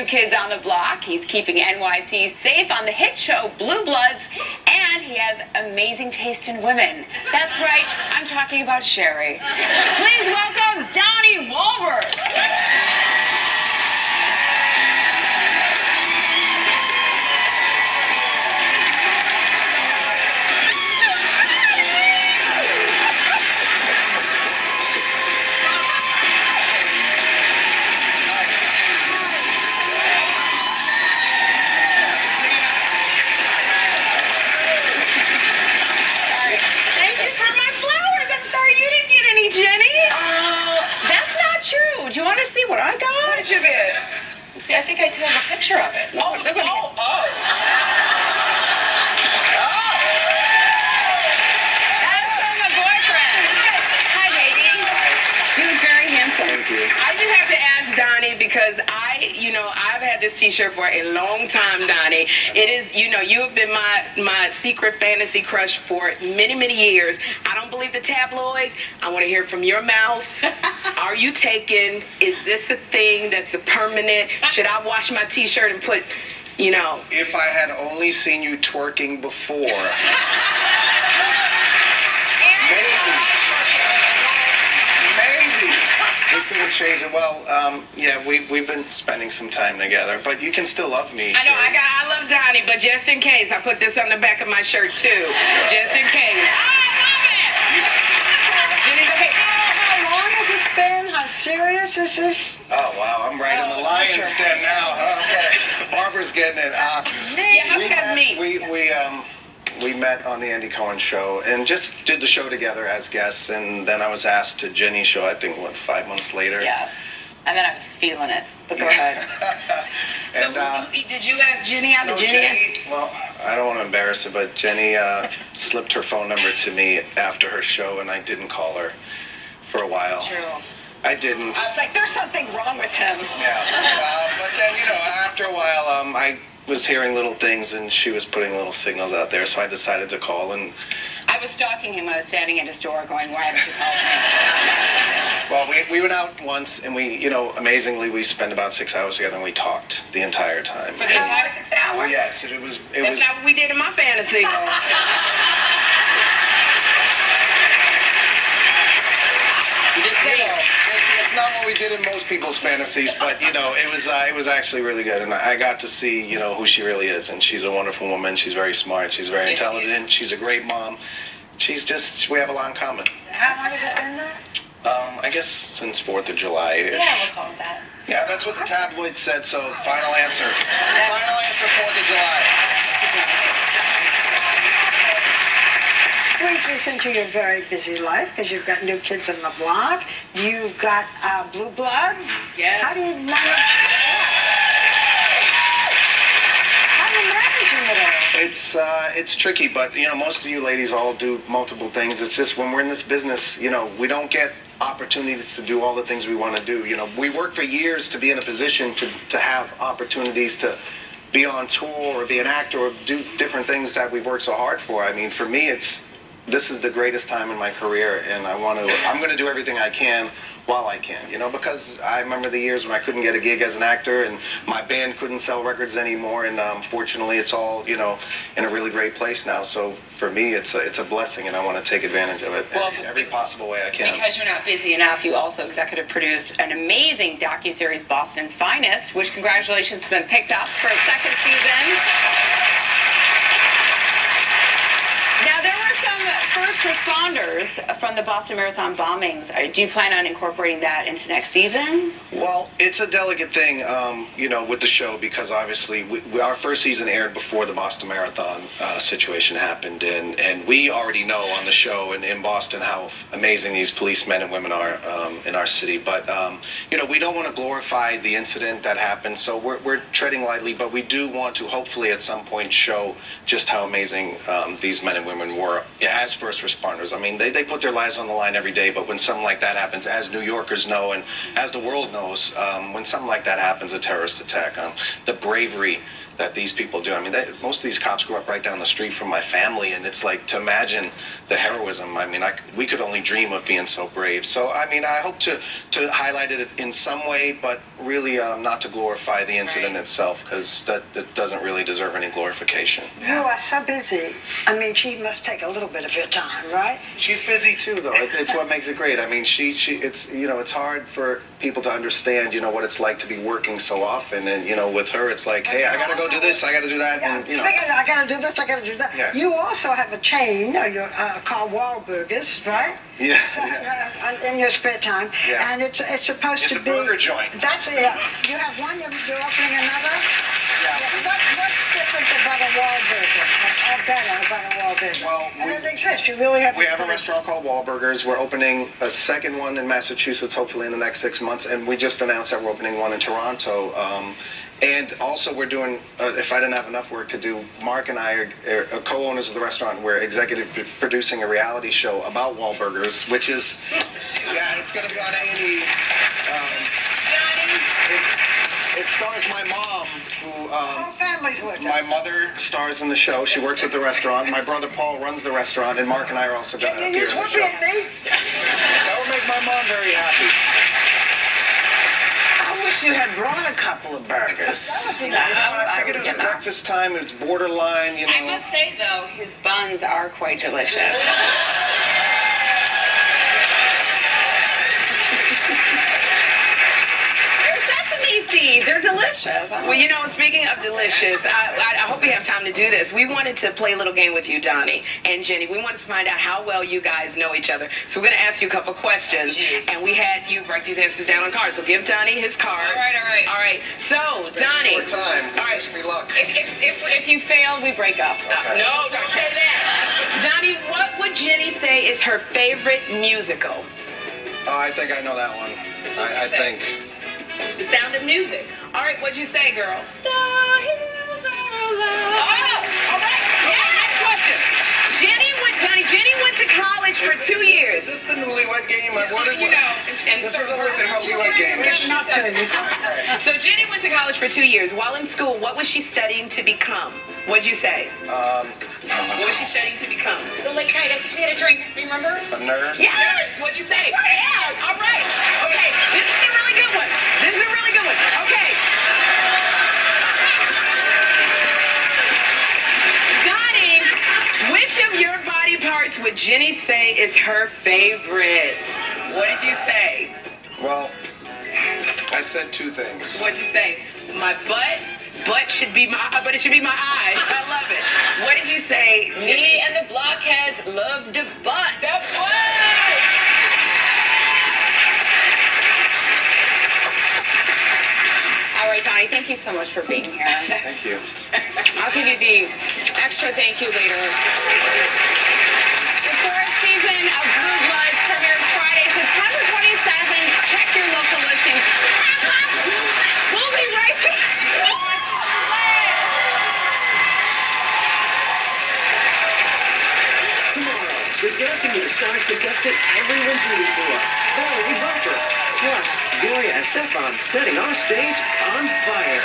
New Kids on the Block. He's keeping NYC safe on the hit show Blue Bloods, and he has amazing taste in women. That's right, I'm talking about Sherry. Please welcome Donnie Wahlberg. Do you want to see what I got? What did you get? See, I think I took a picture of it. Oh. That's from my boyfriend. Hi, baby. You look very handsome. Thank you. I do have to ask Donnie because I've had this T-shirt for a long time, Donnie. It is, you have been my secret fantasy crush for many, many years. I don't believe the tabloids. I want to hear from your mouth. Are you taken? Is this a thing that's a permanent? Should I wash my T-shirt and put, If I had only seen you twerking before. Maybe. We could have changed it. Well, yeah, we've been spending some time together, but you can still love me. I know, I love Donnie, but just in case, I put this on the back of my shirt too. Just in case. I love it! Jenny's okay. How long has this been? How serious is this? Oh, wow, I'm right in the lion's den now. Okay, Barbara's getting it. Yeah, how'd you guys meet? We met on the Andy Cohen show and just did the show together as guests, and then I was asked to Jenny's show, I think, 5 months later. Yes. And then I was feeling it. But go ahead. And, did you ask Jenny out? No, well, I don't want to embarrass her, but Jenny slipped her phone number to me after her show, and I didn't call her for a while. True. I didn't. I was like, there's something wrong with him. Yeah. But then, after a while, I was hearing little things, and she was putting little signals out there, so I decided to call. And I was stalking him. I was standing at his door going, why haven't you called me? Well, we went out once, and we, amazingly, we spent about 6 hours together, and we talked the entire time. For the entire 6 hours? Yes, it was. That's not what we did in my fantasy. Just saying. It's not what we did in most people's fantasies, but it was actually really good, and I got to see who she really is, and she's a wonderful woman. She's very smart. She's very intelligent. She's a great mom. We have a lot in common. How long has it been there? I guess since 4th of July-ish. Yeah, we'll call it that. Yeah, that's what the tabloid said, so final answer. Final answer, 4th of July. Squeeze this into your very busy life because you've got New Kids on the Block. You've got Blue Bloods. Yes. How do you manage? How are you managing it all? It's tricky, but most of you ladies all do multiple things. It's just when we're in this business, we don't get opportunities to do all the things we want to do. We work for years to be in a position to have opportunities to be on tour or be an actor or do different things that we've worked so hard for. I mean, for me, this is the greatest time in my career, and I'm going to do everything I can while I can, because I remember the years when I couldn't get a gig as an actor and my band couldn't sell records anymore, and fortunately it's all, in a really great place now. So for me, it's a blessing, and I want to take advantage of it in every possible way I can. Because you're not busy enough, you also executive produced an amazing docuseries, Boston Finest, which, congratulations, has been picked up for a second season. Now, there were some first responders from the Boston Marathon bombings. Do you plan on incorporating that into next season? Well, it's a delicate thing, with the show, because obviously our first season aired before the Boston Marathon situation happened, and we already know on the show in Boston how amazing these policemen and women are in our city. But, we don't want to glorify the incident that happened, so we're treading lightly, but we do want to hopefully at some point show just how amazing these men and women were as first responders. I mean, they put their lives on the line every day, but when something like that happens, as New Yorkers know and as the world knows, when something like that happens, a terrorist attack, the bravery that these people do. I mean, most of these cops grew up right down the street from my family, and it's like, to imagine the heroism. I mean, we could only dream of being so brave. So, I mean, I hope to highlight it in some way, but really not to glorify the incident itself, because that doesn't really deserve any glorification. You are so busy. I mean, she must take a little bit of your time, right? She's busy too, though. It's what makes it great. I mean, it's it's hard for people to understand, what it's like to be working so often, and with her, it's like, hey, I gotta go do this, I gotta do that, Yeah, and speaking of, I gotta do this, I gotta do that. Yeah. You also have a chain, called Wahlburgers, right? Yeah. In your spare time, Yeah. and it's supposed It's to a be. burger joint. That's it. You have one. You're opening another. Yeah. What's different about a Wahlburger? Or better about a Wahlburger? Well, and it exists. You really have. We have a restaurant called Wahlburgers. We're opening a second one in Massachusetts, hopefully in the next 6 months, and we just announced that we're opening one in Toronto. And also, we're doing, if I didn't have enough work to do, Mark and I are co-owners of the restaurant. We're executive producing a reality show about Wahlburgers, which is, it's going to be on A&E. It stars my mom, who... Whole family's with my mother stars in the show. She works at the restaurant. My brother Paul runs the restaurant, and Mark and I are also going to Can appear you in the use show. whoopee at me? That would make my mom very happy. I wish you had brought a couple of burgers. I figured it was breakfast time. It's borderline, I must say, though, his buns are quite delicious. They're delicious. Well, speaking of delicious, I hope we have time to do this. We wanted to play a little game with you, Donnie and Jenny. We wanted to find out how well you guys know each other. So we're going to ask you a couple questions. And we had you write these answers down on cards. So give Donnie his cards. All right. So, Donnie. Short time. All right. Wish me luck. If you fail, we break up. Okay. No, don't say that. Donnie, what would Jenny say is her favorite musical? Oh, I think I know that one. I think. The Sound of Music. All right, what'd you say, girl? The hills are alive. Oh, all right. Yeah, next question. Jenny went to college for 2 years. Is this the newlywed game? And This is always a newlywed game. So Jenny went to college for 2 years. While in school, what was she studying to become? What'd you say? What was she studying to become? So late night, I think we had a drink. Remember? A nurse? Yes. What'd you say? Yes. All right. Okay. This is a really good one. Okay. Donnie, which of your body parts would Jenny say is her favorite? What did you say? Well, I said two things. What'd you say? My butt. But it should be my eyes. I love it. What did you say, Jenny? Me and the blockheads love the butt. The butt. All right, Donnie, thank you so much for being here. Thank you. I'll give you the extra thank you later. The third season of Blue Bloods premieres Friday, September 27th. Check your local listings. We'll be right back. Tomorrow, the Dancing with the Stars contestant everyone's rooting for, Valerie Barker. Plus, Gloria Estefan setting our stage on fire.